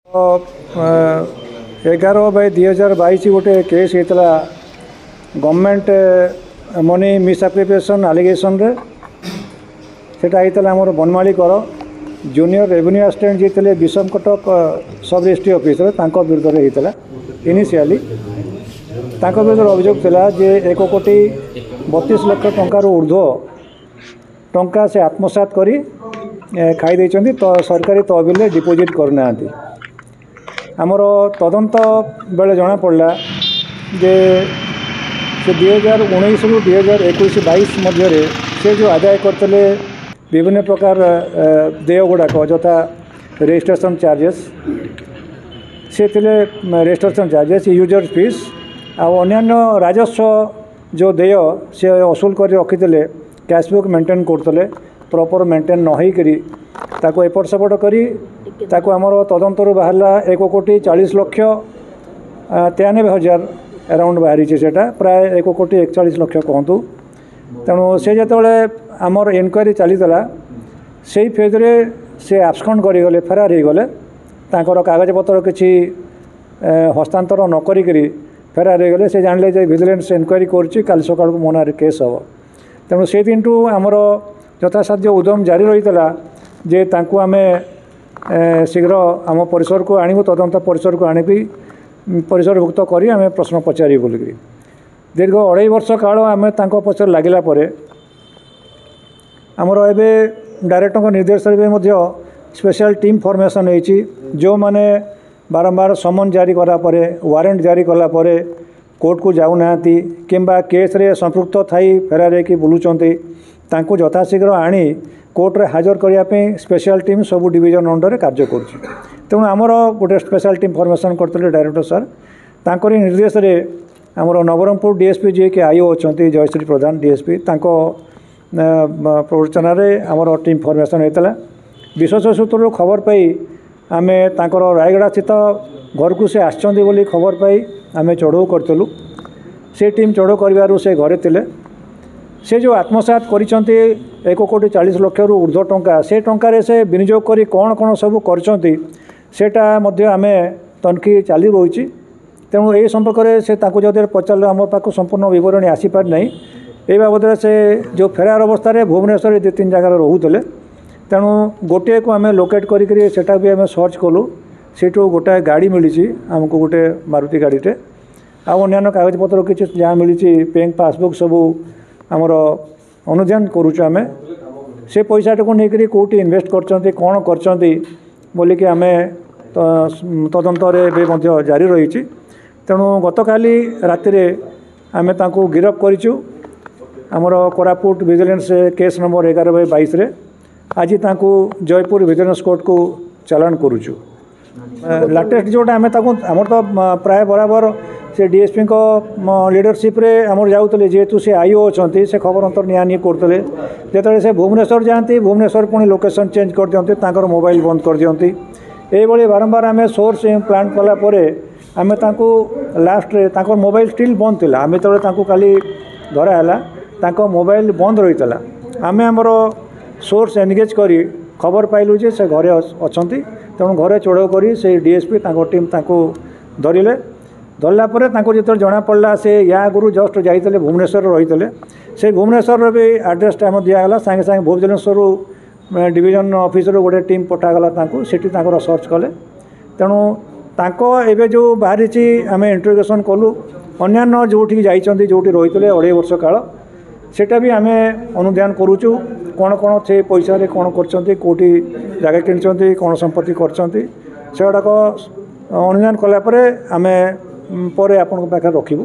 11/2022 गोटे केस होता government money misappropriation आलिगेशन रे सेटा होता आम बनमाली कर जूनियर रेवेन्यू असिस्टेंट जी थे विषम कटक सब रजिस्ट्री ऑफिस विरुद्ध में होता इनिशियली विरुद्ध अभियोग था जे 1,32,00,000 टंकार ऊर्ध्व टंका से आत्मसात करी खाई देइचंती तो सरकारी तहबिल डिपोजिट करना आमर तदंत बेले जना पड़ा जे से 2019 रु 2021-22 मध्य से जो आदाय करते विभिन्न प्रकार देय गुड़ाक यथा रजिस्ट्रेशन चार्जेस से रजिस्ट्रेशन चार्जेस यूजर फीस अन्य राजस्व जो देय से असूल कर रखी कैशबुक मेंटेन करते प्रॉपर मेंटेन न होकरी ताको एपट सेपट करी ताको आमर तदंतर बाहरला 1,93,93,000 अराउंड बाहरी सेटा प्राय 1,41,00,000 कहतु तेणु से जिते आमर इनक्वारी चलीला से फेज्रे से आब्सकंड करगले फेरार हो गले कागज पत्र किसी हस्तांतर न करी फेरार हो गले से जानले जे विजिलेंस इनक्वारी करुच्ची काली सकाळ को मोना केस हम तेणु से दिन टू आमर यथासाध्य उद्यम जारी रही जे तांकु आमे शीघ्र आम परिसर को आणबू तदंत परिसर को आनी परिसरभुक्त करी आमे प्रश्न पचारि बोलिकी दीर्घ 2.5 वर्ष काल आम पचर लगिला आमर एबे डायरेक्टर निर्देश स्पेशल टीम फॉर्मेशन होती जो माने बारंबार समन जारी करापर वारंट जारी कलापर कोर्ट को जाऊना किंबा केस रे संपृक्त थी फेरार होकर बुलूंट तांको यथाशीघ्र आनी कोर्ट रे हाजर करने स्पेशल टीम सबू डिवीजन अंडर कार्य करुच्ची तेणु आमर गोटे स्पेशल टीम फॉर्मेशन करते डायरेक्टर सर तांकरी निर्देश रे आमर नवरंगपुर डीएसपी जी के आईओ अच्छा जयश्री प्रधान डीएसपी प्रवचन आमर टीम फॉर्मेशन होता विश्वास सूत्र खबर पाई आम रायगढ़ स्थित घर को से आसचंदी बोली खबर पाई आम चढ़ऊ करूँ से टीम चढ़ऊ कर से घरे थे से जो आत्मसात कर 1,40,00,000 रु ऊर्ध्व टंका से टंकार से विनियोग कर कौन कौन सब करटा आम तनखी चली रही तेणु ये संपर्क में से जब पचार आम पाक संपूर्ण बरणी आसीपार ना ये बाबद से जो फेरार अवस्था भुवनेश्वर 2-3 जगह रोते तेणु गोटे को आम लोकेट करा भी आम सर्च कलु सेठू गोटे गाड़ी मिली आमको गोटे मारुति गाड़ीटे अन्य कागजपत्र किसी जहाँ मिली बैंक पासबुक सबू आमर अनुधान करुचु आम से पैसाटा को लेकर कौटी इन्वेस्ट करचंती कौन करचंती बोलिकी आम तदंत जारी रही तेणु गतकाली राति आम तांको गिरफ करिचु आमर कोरापुट विजिलेंस केस नंबर 11/22 आज तांको जयपुर विजिलेंस कोर्ट को चालान करुचु लाटेस्ट जोटा आम आमर तो प्राय बराबर से डीएसपी को लीडरशिप रे आमर जाऊले जेहेतु से आईओ अच्छा से खबर अंतर नियानी करते जो से भुवनेश्वर जाती भुवनेश्वर पुणी लोकेशन चेंज कर दिखती मोबाइल बंद कर दिखती ये बारंबार आम सोर्स प्लान कलापर आम लास्ट रे मोबाइल स्टिल बंद थी आम जो काली धराला मोबाइल बंद रही आम आमर सोर्स एनगेज करी खबर पाइलु जे से घरे अच्छा तेणु घरे चढ़ऊ करी से डीएसपी टीम धरिले धरला जो जना पड़ा से या आगु जस्ट जाते भुवनेश्वर रही से भुवनेश्वर भी आड्रेसटा दिगला सागे सागे भुवनेश्वर डिवीजन ऑफिस गोटे टीम पठागला सेठी सर्च कले तेणु एबे जो बाहरी आम इंटरोगेशन कलु अन्यान्य जो जाइए जो रही 2.5 वर्ष काल सेटा भी आम अनुधान करुचु कौन कौन से पैसा कौन कर कौटी जगह कि कौन संपत्ति करगुड़ाक अनुधान कलापर आम पर आपण पाखे रखिबू।